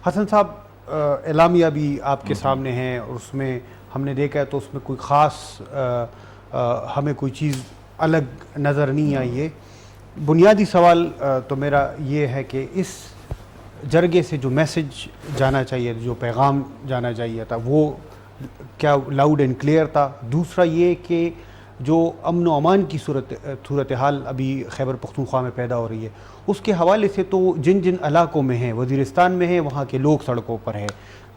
حسن صاحب اعلامیہ بھی آپ کے سامنے ہیں اور اس میں ہم نے دیکھا ہے تو اس میں کوئی خاص ہمیں کوئی چیز الگ نظر نہیں آئی ہے. بنیادی سوال تو میرا یہ ہے کہ اس جرگے سے جو میسج جانا چاہیے, جو پیغام جانا چاہیے تھا, وہ کیا لاؤڈ اینڈ کلیئر تھا؟ دوسرا یہ کہ جو امن و امان کی صورتحال ابھی خیبر پختونخوا میں پیدا ہو رہی ہے, اس کے حوالے سے تو جن جن علاقوں میں ہیں, وزیرستان میں ہیں وہاں کے لوگ سڑکوں پر ہیں,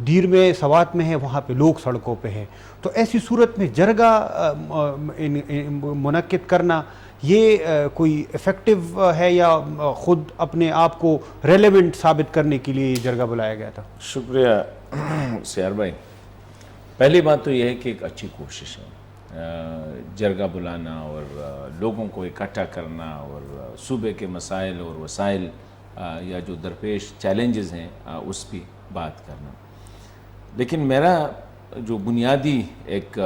دیر میں سوات میں ہے وہاں پہ لوگ سڑکوں پہ ہیں, تو ایسی صورت میں جرگہ منعقد کرنا یہ کوئی افیکٹو ہے یا خود اپنے آپ کو ریلیونٹ ثابت کرنے کے لیے یہ جرگہ بلایا گیا تھا؟ شکریہ سیار بھائی. پہلی بات تو یہ ہے کہ ایک اچھی کوشش ہے جرگہ بلانا اور لوگوں کو اکٹھا کرنا اور صوبے کے مسائل اور وسائل یا جو درپیش چیلنجز ہیں اس پہ بات کرنا. لیکن میرا جو بنیادی ایک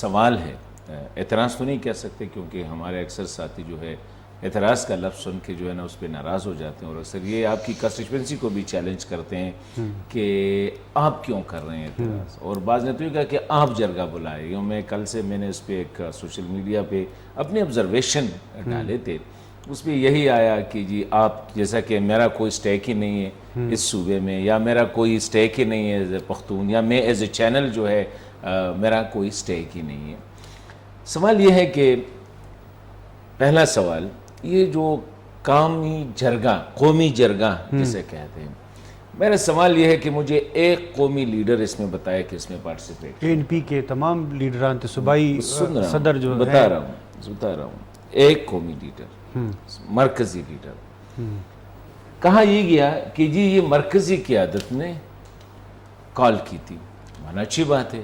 سوال ہے, اعتراض تو نہیں کہہ سکتے کیونکہ ہمارے اکثر ساتھی جو ہے اعتراض کا لفظ سن کے جو ہے نا اس پہ ناراض ہو جاتے ہیں, اور اکثر یہ آپ کی کنسٹیچوئنسی کو بھی چیلنج کرتے ہیں کہ آپ کیوں کر رہے ہیں اعتراض, اور بعض نے تو یہ کہا کہ آپ جرگہ بلائے. یوں میں نے اس پہ ایک سوشل میڈیا پہ اپنے آبزرویشن ڈالے تھے, اس پہ یہی آیا کہ جی آپ, جیسا کہ میرا کوئی سٹیک ہی نہیں ہے اس صوبے میں, یا میرا کوئی سٹیک ہی نہیں ہے ایز اے پختون, یا میں ایز اے چینل جو ہے میرا کوئی سٹیک ہی نہیں ہے. سوال یہ ہے کہ پہلا سوال, یہ جو قومی جرگہ جسے کہتے ہیں, میرا سوال یہ ہے کہ مجھے ایک قومی لیڈر اس میں بتایا کہ اس میں پارٹیسپیٹ. ANP کے تمام لیڈران تھے, صوبائی صدر جو بتا رہا ہوں ایک قومی لیڈر, مرکزی لیڈر. کہا یہ گیا کہ جی یہ مرکزی قیادت نے کال کی تھی, مانا اچھی بات ہے,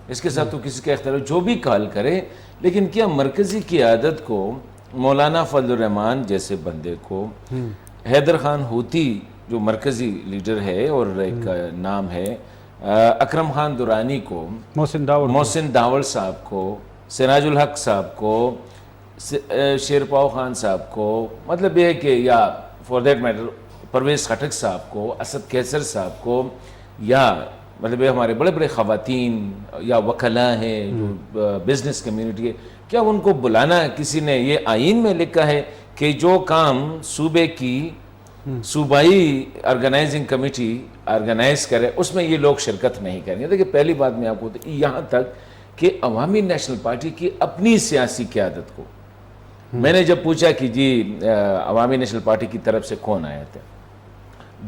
اس کے ساتھ تو کسی کا اختلاف, جو بھی کال کرے, لیکن کیا مرکزی قیادت کو مولانا فضل الرحمان جیسے بندے کو, حیدر خان ہوتی جو مرکزی لیڈر ہے اور ایک نام ہے, اکرم خان درانی کو, محسن داوڑ صاحب کو, سراج الحق صاحب کو, شیرپاؤ خان صاحب کو, مطلب یہ ہے کہ یا for that matter Pervez Khattak صاحب کو, اسد کیسر صاحب کو, یا مطلب یہ ہمارے بڑے بڑے خواتین یا وکلاء ہیں جو بزنس کمیونٹی ہے, کیا ان کو بلانا؟ کسی نے یہ آئین میں لکھا ہے کہ جو کام صوبے کی صوبائی آرگنائزنگ کمیٹی آرگنائز کرے اس میں یہ لوگ شرکت نہیں کریں گے. دیکھیں پہلی بات میں آپ کو یہاں تک کہ عوامی نیشنل پارٹی کی اپنی سیاسی قیادت کو میں نے جب پوچھا کہ جی عوامی نیشنل پارٹی کی طرف سے کون آئے تھے,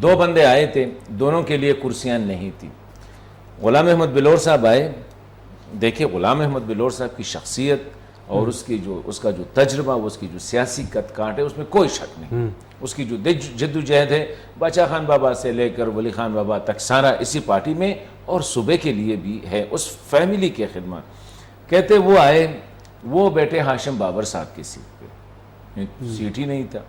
2 بندے آئے تھے, دونوں کے لیے کرسیاں نہیں تھی. غلام احمد بلور صاحب آئے, دیکھیں غلام احمد بلور صاحب کی شخصیت اور اس کا جو تجربہ, اس کی جو سیاسی قد کانٹ ہے, اس میں کوئی شک نہیں. اس کی جو جد و جہد ہے باچا خان بابا سے لے کر ولی خان بابا تک سارا اسی پارٹی میں اور صوبے کے لیے بھی ہے, اس فیملی کے خدمات. کہتے وہ آئے, وہ بیٹھے ہاشم بابر صاحب کی سیٹ پہ, سیٹ ہی نہیں تھا.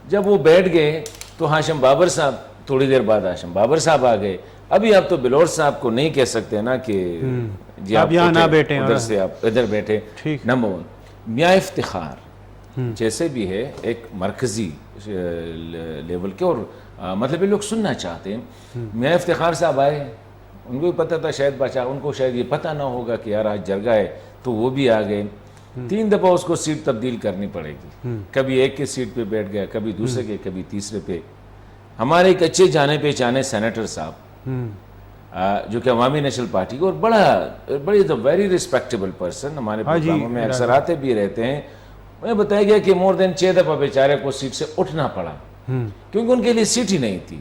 جب وہ بیٹھ گئے تو ہاشم بابر صاحب, تھوڑی دیر بعد ہاشم بابر صاحب آ گئے. ابھی آپ تو بلور صاحب کو نہیں کہہ سکتے نا کہ جی آپ یہاں نہ بیٹھیں, ادھر سے آپ ادھر بیٹھے. نمبر 1 میاں افتخار جیسے بھی ہے ایک مرکزی لیول کے, اور مطلب یہ لوگ سننا چاہتے ہیں. میاں افتخار صاحب آئے, ان کو بھی پتہ تھا شاید بچہ, ان کو شاید یہ پتہ نہ ہوگا کہ یار آج جرگہ ہے, تو وہ بھی آ گئے. 3 دفعہ اس کو سیٹ تبدیل کرنی پڑے گی, کبھی ایک کے سیٹ پہ بیٹھ گیا, کبھی دوسرے کے, کبھی تیسرے پہ. ہمارے ایک اچھے جانے پہچانے سینیٹر صاحب جو کہ عوامی نیشنل پارٹی کو, اور بڑی ویری ریسپیکٹیبل پرسن, ہمارے پروگراموں میں اکثر آتے بھی رہتے ہیں, انہیں بتایا گیا کہ مور دین 6 دفعہ بیچارے کو سیٹ سے اٹھنا پڑا کیونکہ ان کے لیے سیٹ ہی نہیں تھی.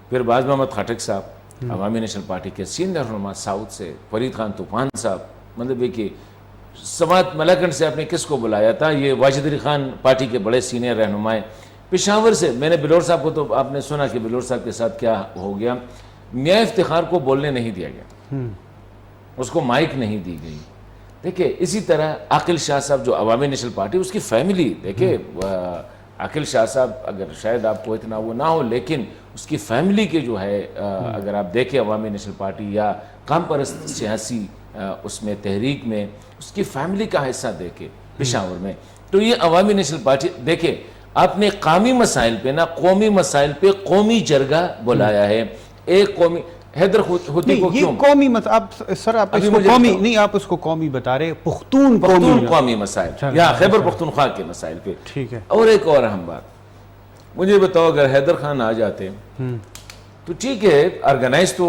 پھر باز محمد خٹک صاحب عوامی نیشنل پارٹی کے سینئر رہنما ساؤتھ سے, فرید خان طوفان صاحب, مطلب یہ کہ سوات ملاکنڈ سے آپ نے کس کو بلایا تھا, یہ واجد علی خان پارٹی کے بڑے سینئر رہنمائے. پشاور سے میں نے بلور صاحب کو, تو آپ نے سنا کہ بلور صاحب کے ساتھ کیا ہو گیا. میاں افتخار کو بولنے نہیں دیا گیا, اس کو مائک نہیں دی گئی. دیکھیں اسی طرح عاقل شاہ صاحب جو عوامی نیشنل پارٹی, اس کی فیملی, دیکھیں عاقل شاہ صاحب اگر شاید آپ کو اتنا وہ نہ ہو, لیکن اس کی فیملی کے جو ہے اگر آپ دیکھیں عوامی نیشنل پارٹی یا قوم پرست سیاسی اس میں تحریک میں, اس کی فیملی کا حصہ دیکھیں پشاور میں. تو یہ عوامی نیشنل پارٹی, دیکھیں آپ نے قومی مسائل پہ نہ قومی مسائل پہ قومی جرگہ بلایا ہے. ایک قومی حیدر ہوتی کو یہ کیوں قومی آپ سر آپ اس کو قومی نہیں، آپ اس کو قومی بتا رہے، پختون قومی مسائل یا خیبر پختونخوا کے مسائل پہ. ٹھیک ہے. اور ایک اور اہم بات مجھے بتاؤ، اگر حیدر خان آ جاتے تو ٹھیک ہے، آرگنائزر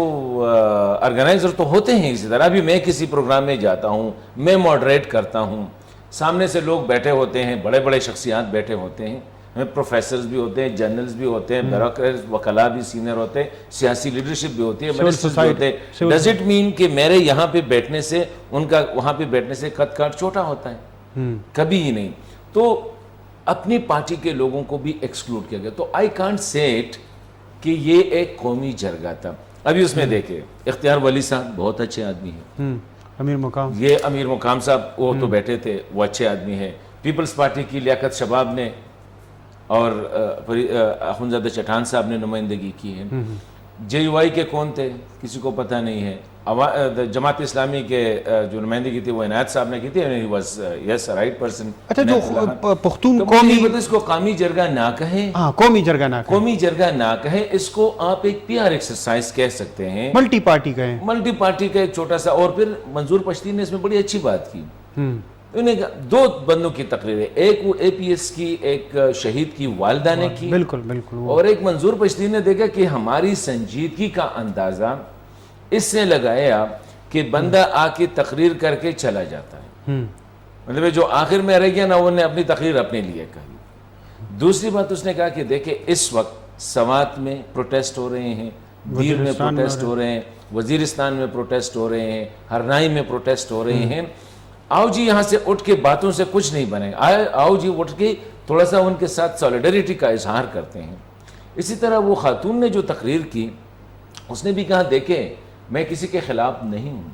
تو ہوتے ہیں اسی طرح. ابھی میں کسی پروگرام میں جاتا ہوں، میں ماڈریٹ کرتا ہوں، سامنے سے لوگ بیٹھے ہوتے ہیں، بڑے بڑے شخصیات بیٹھے ہوتے ہیں، پروفیسرز بھی ہوتے ہیں، جرنلز بھی ہوتے ہیں، بیوروکریٹس وکلاء بھی سینئر ہوتے ہیں، سیاسی لیڈرشپ بھی ہوتی ہے، منسٹرز بھی ہوتے ہیں. ڈز اٹ مین کہ میرے یہاں پہ بیٹھنے سے ان کا وہاں پہ بیٹھنے سے قد کاٹ چھوٹا ہوتا ہے؟ کبھی ہی نہیں. تو اپنی پارٹی کے لوگوں کو بھی ایکسکلوڈ کیا گیا. تو آئی کانٹ سے اٹ کہ یہ ایک قومی جرگہ تھا. ابھی اس میں دیکھیں اختیار ولی صاحب بہت اچھے آدمی ہیں، امیر مقام، یہ امیر مقام صاحب وہ تو بیٹھے تھے، وہ اچھے آدمی ہیں. پیپلز پارٹی کی لیاقت شباب نے اور اخونزادہ چٹھان صاحب نے نمائندگی کی ہے. جے یو آئی کے کون تھے کسی کو پتہ نہیں ہے. جماعت اسلامی کے جو نمائندگی تھی وہ عنایت صاحب نے کی تھی. He was yes right person. اچھا جو پختون قومی، اس کو قومی جرگہ نہ کہیں، ہاں قومی جرگہ نہ کہیں، قومی جرگہ نہ کہیں، اس کو آپ ایک پی آر ایکسرسائز کہہ سکتے ہیں، ملٹی پارٹی کہیں، ملٹی پارٹی کا ایک چھوٹا سا. اور پھر منظور پشتی نے اس میں بڑی اچھی بات کی. انہیں دو بندوں کی تقریر ہے، ایک وہ اے پی ایس کی ایک شہید کی والدہ نے کی، بالکل بالکل، اور ایک منظور پشتی نے دیکھا کہ ہماری سنجیدگی کا اندازہ اس سے لگایا کہ بندہ آ کے تقریر کر کے چلا جاتا ہے. مطلب جو آخر میں رہ گیا نا، انہوں نے اپنی تقریر اپنے لیے کہی. دوسری بات اس نے کہا کہ دیکھیں اس وقت سوات میں پروٹیسٹ ہو رہے ہیں، دیر میں پروٹیسٹ ہو رہے ہیں، وزیرستان میں پروٹیسٹ ہو رہے ہیں، ہرنائی میں پروٹیسٹ ہو رہے ہیں. آؤ جی یہاں سے اٹھ کے باتوں سے کچھ نہیں بنے گا، آؤ جی اٹھ کے تھوڑا سا ان کے ساتھ سولیڈریٹی کا اظہار کرتے ہیں. اسی طرح وہ خاتون نے جو تقریر کی اس نے بھی کہا دیکھیں میں کسی کے خلاف نہیں ہوں،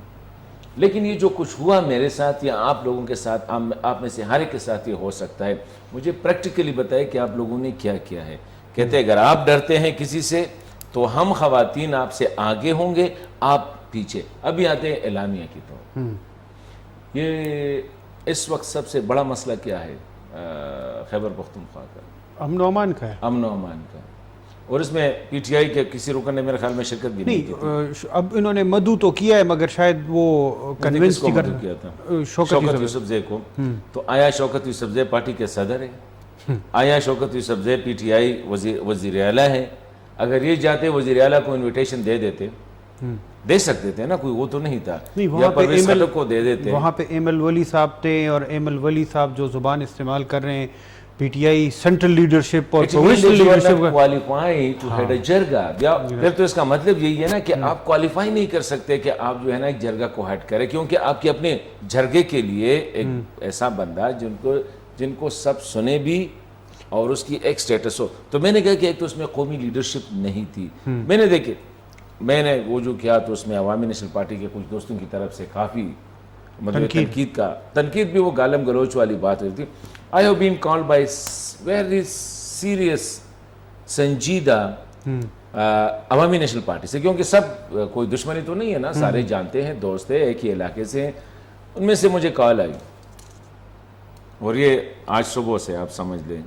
لیکن یہ جو کچھ ہوا میرے ساتھ یا آپ لوگوں کے ساتھ، آپ میں سے ہر ایک کے ساتھ یہ ہو سکتا ہے. مجھے پریکٹیکلی بتائے کہ آپ لوگوں نے کیا کیا ہے. کہتے ہیں اگر آپ ڈرتے ہیں کسی سے تو ہم خواتین آپ سے آگے ہوں گے، آپ پیچھے. ابھی آتے ہیں اعلامیہ کی طور. یہ اس وقت سب سے بڑا مسئلہ کیا ہے خیبر پختونخوا کا؟ امن و امان کا ہے، امن و امان کا. اور اس میں پی ٹی آئی کے کسی رکن نے میرے خیال میں شرکت بھی نہیں کی تھی. اب انہوں نے مدعو تو کیا ہے مگر شاید وہ کنونس کیا تھا شوکت یوسفزئی کو. تو آیا شوکت یوسفزئی پارٹی کے صدر ہے، آیا شوکت یوسفزئی پی ٹی آئی وزیر اعلیٰ ہے. اگر یہ جاتے وزیر اعلیٰ کو انویٹیشن دے دیتے، دے سکتے تھے نا، کوئی وہ تو نہیں تھا، یا پرویز خٹک کو دے دیتے. وہاں پہ ایم ولی صاحب تھے، اور ایم ولی صاحب جو زبان استعمال کر رہے ہیں P T I central leadership اور پروونشل لیڈرشپ کا کوالیفائی ٹو ہیڈ اے جرگہ. پھر تو اس کا مطلب یہی ہے نا کہ آپ کوالیفائی نہیں کر سکتے کہ آپ جو ہے نا ایک جرگہ کو ہیڈ کریں، کیونکہ آپ کے اپنے جرگے کے لیے ایک ایسا بندہ جن کو سب سنے بھی اور اس کی ایک سٹیٹس ہو. تو میں نے کہا کہ ایک تو اس میں قومی لیڈرشپ نہیں تھی. میں نے وہ جو کیا تو اس میں عوامی نیشنل پارٹی کے کچھ دوستوں کی طرف سے کافی مطلب تنقید بھی وہ گالم گلوچ والی بات ہوئی تھی. I have been called by very serious سنجیدہ عوامی نیشنل پارٹی سے، کیونکہ سب کوئی دشمنی تو نہیں ہے نا، سارے جانتے ہیں، دوست ہیں، ایک ہی علاقے سے ہیں. ان میں سے مجھے کال آئی اور یہ آج صبح سے آپ سمجھ لیں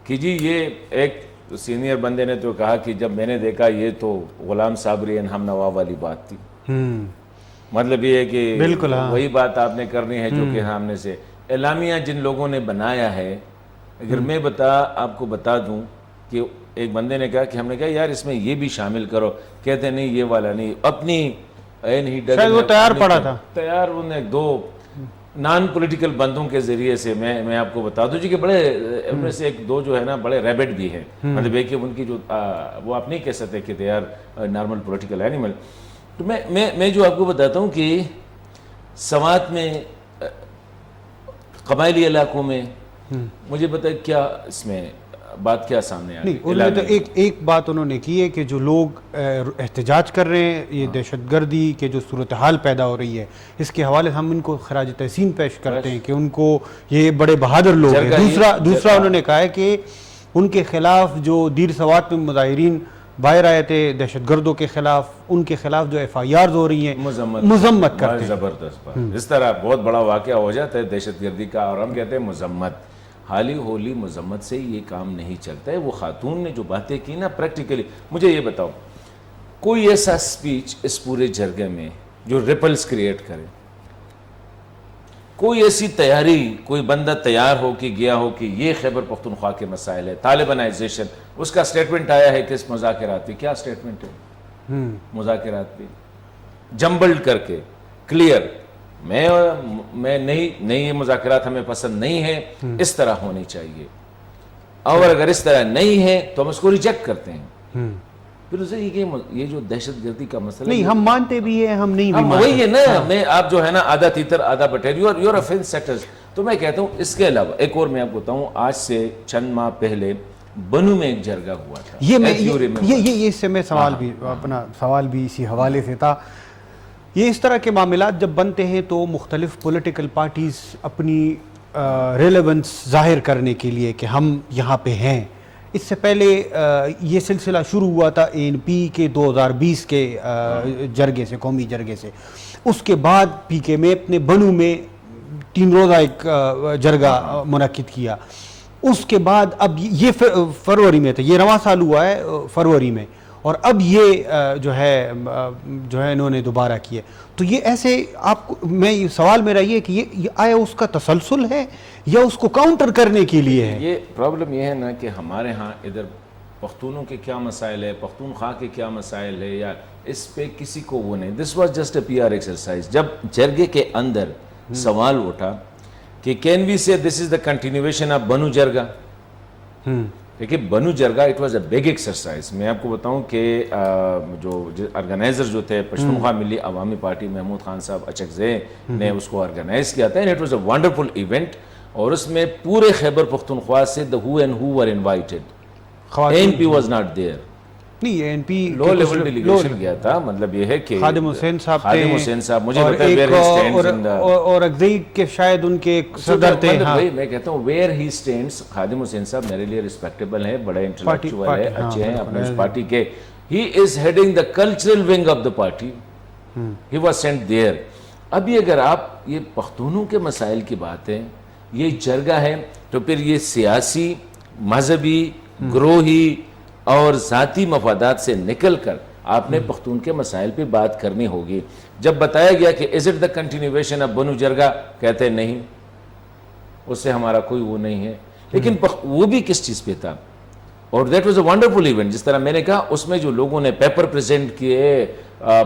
کہ جی یہ ایک سینئر بندے نے تو کہا کہ جب میں نے دیکھا یہ تو غلام صابری ہم نوا والی بات تھی. مطلب یہ ہے کہ وہی بات آپ نے کرنی ہے جو کہ سامنے سے اعلامیہ جن لوگوں نے بنایا ہے. اگر میں آپ کو بتا دوں کہ ایک بندے نے کہا کہ ہم نے کہا یار اس میں یہ بھی شامل کرو، کہتے نہیں یہ والا نہیں، اپنی شاید وہ تیار پڑا تھا، تیار انہیں دو نان پولیٹیکل بندوں کے ذریعے سے میں آپ کو بتا دوں جی کہ بڑے ان میں سے ایک دو جو ہے نا بڑے ریبٹ بھی ہیں. مطلب ایک کہ ان کی جو وہ آپ نہیں کہہ سکتے کہ they are normal political animal. تو میں جو آپ کو بتاتا ہوں کہ سوات میں قبائلی علاقوں میں مجھے بتائیں کیا اس میں بات کیا سامنے آئی. انہوں نے تو ایک بات انہوں نے کی ہے کہ جو لوگ احتجاج کر رہے ہیں، یہ دہشت گردی کے جو صورتحال پیدا ہو رہی ہے، اس کے حوالے سے ہم ان کو خراج تحسین پیش کرتے ہیں کہ ان کو یہ بڑے بہادر لوگ ہیں. دوسرا انہوں نے کہا ہے کہ ان کے خلاف جو دیر سوات میں مظاہرین باہر آئے تھے دہشت گردوں کے خلاف، ان کے خلاف جو ایف آئی آرز ہو رہی ہیں مذمت کرتے ہیں. زبردست بات. اس طرح بہت بڑا واقعہ ہو جاتا ہے دہشت گردی کا اور ہم کہتے ہیں مذمت. حالی ہولی مذمت سے یہ کام نہیں چلتا ہے. وہ خاتون نے جو باتیں کی نا پریکٹیکلی، مجھے یہ بتاؤ کوئی ایسا سپیچ اس پورے جرگے میں جو ریپلز کریٹ کرے، کوئی ایسی تیاری، کوئی بندہ تیار ہو کہ گیا ہو کہ یہ خیبر پختونخوا کے مسائل ہے، طالبانائزیشن، اس کا سٹیٹمنٹ آیا ہے کہ اس مذاکرات پہ، کیا سٹیٹمنٹ ہے مذاکرات پہ جمبلڈ کر کے کلیئر، میں نہیں یہ مذاکرات ہمیں پسند نہیں ہے، اس طرح ہونی چاہیے، اور اگر اس طرح نہیں ہے تو ہم اس کو ریجیکٹ کرتے ہیں۔ پھر اسے یہ جو دہشت گردی کا مسئلہ نہیں، ہم مانتے بھی ہیں، ہم نہیں بھی ہم مانتے، وہی ہے نا، میں آپ جو ہے نا آدھا تیتر آدھا بٹیر، یو آر فینس سیٹرز۔ تو میں کہتا ہوں اس کے علاوہ ایک اور میں آپ کو بتاؤں، آج سے چند ماہ پہلے بنو میں ایک جرگہ ہوا تھا، یہ اس سے میں سوال بھی اپنا سوال بھی اسی حوالے سے تھا۔ یہ اس طرح کے معاملات جب بنتے ہیں تو مختلف پولیٹیکل پارٹیز اپنی ریلیونس ظاہر کرنے کے لیے کہ ہم یہاں پہ ہیں، اس سے پہلے یہ سلسلہ شروع ہوا تھا ANP کے 2020 کے جرگے سے، قومی جرگے سے، اس کے بعد PK میں اپنے بنو میں 3 روزہ ایک جرگہ منعقد کیا، اس کے بعد اب یہ فروری میں تھا، یہ رواں سال ہوا ہے فروری میں، اور اب یہ جو ہے انہوں نے دوبارہ کیا۔ تو یہ ایسے آپ کو سوال میرا یہ کہ یہ آیا اس کا تسلسل ہے یا اس کو کاؤنٹر کرنے کے لیے ہے؟ یہ پرابلم یہ ہے نا کہ ہمارے ہاں ادھر پختونوں کے کیا مسائل ہے، پختونخوا کے کیا مسائل ہے، یا اس پہ کسی کو وہ نہیں، this was just a PR exercise. جب جرگے کے اندر سوال اٹھا کہ کین وی سے دس از دا کنٹینیویشن آف بنو جرگہ، دیکھیے Bannu Jirga it was a big exercise. میں آپ کو بتاؤں کہ جو آرگنائزر جو تھے پشتونخوا ملی عوامی پارٹی، محمود خان صاحب اچکزے نے اس کو آرگنائز کیا تھا، it was a wonderful event, اور اس میں پورے خیبر پختونخوا سے the who and who were invited. ANP was not there. نہیں، ANP لو لیول ڈیلیگیشن گیا تھا، مطلب یہ ہے کہ خادم حسین صاحب تھے، خادم حسین صاحب مجھے پتا ہے where he stands in the اور اگزئی کے شاید ان کے صدر تھے، ہاں میں کہتا ہوں where he stands، Khadim Hussain صاحب میرے لیے ریسپیکٹیبل ہے، بڑے انٹلیکچوئل ہے، اچھے ہیں اپنے اس پارٹی کے، he is heading the cultural wing of the party, he was sent there۔ ابھی اگر آپ یہ پختونوں کے مسائل کی بات ہے، یہ جرگہ ہے، تو پھر یہ سیاسی، مذہبی، گروہی اور ذاتی مفادات سے نکل کر آپ نے پختون کے مسائل پہ بات کرنی ہوگی۔ جب بتایا گیا کہ is it the continuation of بنو جرگہ، کہتے نہیں، اس سے ہمارا کوئی وہ نہیں ہے، لیکن وہ بھی کس چیز پہ تھا، اور that was a wonderful event۔ جس طرح میں نے کہا اس میں جو لوگوں نے پیپر پریزنٹ کیے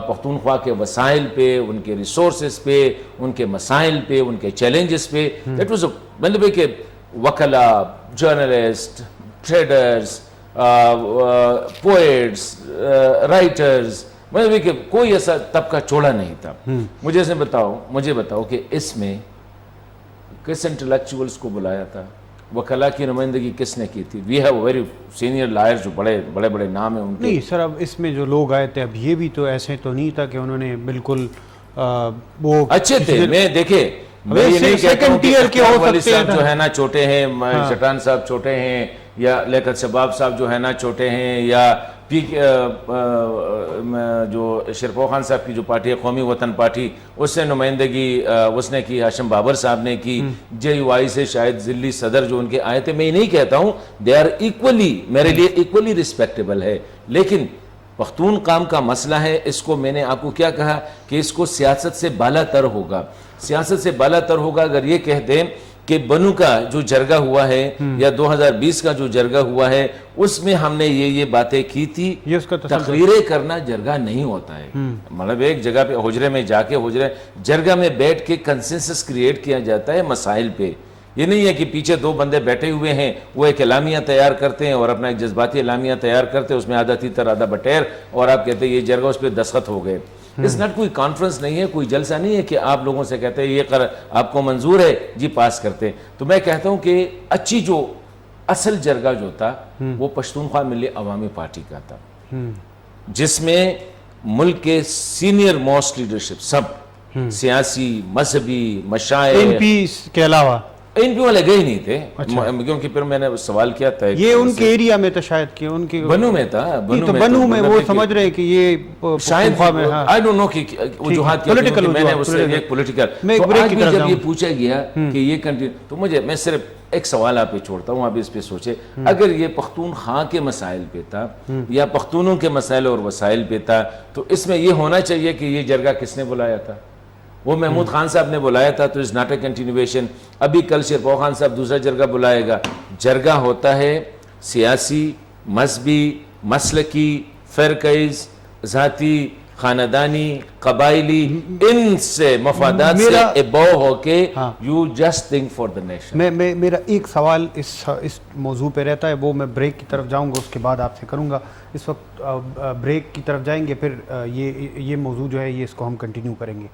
پختونخوا کے وسائل پہ، ان کے ریسورسز پہ، ان کے مسائل پہ، ان کے چیلنجز پہ، that was مطلب کہ وکلا، جرنلسٹ، ٹریڈرز، پوئٹس، رائٹرز، مطلب کہ کوئی ایسا طبقہ چھوڑا نہیں تھا۔ مجھے بتاؤ کہ اس میں کس انٹلیکچوئلس کو بلایا تھا، وکلا کی نمائندگی کس نے کی تھی؟ We have very senior lawyer جو بڑے بڑے نام ہیں ان کے۔ نہیں سر، اب اس میں جو لوگ آئے تھے، اب یہ بھی تو ایسے تو نہیں تھا کہ انہوں نے بالکل وہ اچھے تھے، میں دیکھے میں یہ نہیں کہتا ہوں کہ اقبال ولی صاحب جو ہے نا چھوٹے ہیں، چٹان صاحب چھوٹے ہیں، یا لیاقت شباب صاحب جو ہے نا چھوٹے ہیں، یا جو شرفو خان صاحب کی جو پارٹی ہے قومی وطن پارٹی، اس سے نمائندگی اس نے کی، ہاشم بابر صاحب نے کی، JUI سے شاید ذلی صدر جو ان کے آئے تھے۔ میں یہ نہیں کہتا ہوں دے آر ایکولی، میرے لیے ایکولی رسپیکٹیبل ہے، لیکن پختون قام کا مسئلہ ہے، اس کو میں نے آپ کو کیا کہا کہ اس کو سیاست سے بالا تر ہوگا، سیاست سے بالا تر ہوگا اگر یہ کہہ دیں کہ بنو کا جو جرگہ ہوا ہے یا 2020 کا جو جرگہ ہوا ہے اس میں ہم نے یہ باتیں کی تھی۔ تقریریں کرنا جرگہ نہیں ہوتا ہے، مطلب ایک جگہ پہ حجرے میں جا کے جرگہ میں بیٹھ کے کنسنسس کریٹ کیا جاتا ہے مسائل پہ۔ یہ نہیں ہے کہ پیچھے 2 بندے بیٹھے ہوئے ہیں، وہ ایک اعلامیہ تیار کرتے ہیں اور اپنا ایک جذباتی اعلامیہ تیار کرتے ہیں، اس میں آدھا تیتر آدھا بٹیر، اور آپ کہتے ہیں یہ جرگہ، اس پہ دستخط ہو گئے۔ اس نٹ کوئی کانفرنس نہیں ہے، کوئی جلسہ نہیں ہے کہ آپ لوگوں سے کہتے ہیں یہ آپ کو منظور ہے جی پاس کرتے۔ تو میں کہتا ہوں کہ اچھی جو اصل جرگہ جو تھا وہ پشتونخوا ملی عوامی پارٹی کا تھا، جس میں ملک کے سینئر موسٹ لیڈرشپ سب سیاسی، مذہبی، مشائخ کے علاوہ ANP والے گئے نہیں تھے، کیونکہ پھر میں نے سوال کیا تھا، یہ ان کے ایریا میں تھا شاید، کہ ان کے بنو میں تھا، بنو میں وہ سمجھ رہے کہ یہ شاید I don't know کہ وجوہات کیا تھی، میں نے اس سے ایک پولیٹیکل، تو آج بھی جب یہ پوچھا گیا کہ یہ کنٹینیو، تو میں صرف ایک سوال آپ پہ چھوڑتا ہوں, آپ اس پہ سوچے, اگر یہ پختونخوا کے مسائل پہ تھا یا پختونوں کے مسائل اور وسائل پہ تھا تو اس میں یہ ہونا چاہیے کہ یہ جرگہ کس نے بلایا تھا؟ وہ محمود خان صاحب نے بلایا تھا, تو از ناٹ اے کنٹینیویشن. ابھی کل شیرپور خان صاحب دوسرا جرگہ بلائے گا. جرگہ ہوتا ہے سیاسی, مذہبی, مسلکی, فرقیز, ذاتی, خاندانی, قبائلی, ان سے مفادات سے ابو ہو کے you just think for the nation. میرا ایک سوال اس موضوع پہ رہتا ہے, وہ میں بریک کی طرف جاؤں گا, اس کے بعد آپ سے کروں گا. اس وقت بریک کی طرف جائیں گے, پھر یہ موضوع جو ہے یہ اس کو ہم کنٹینیو کریں گے.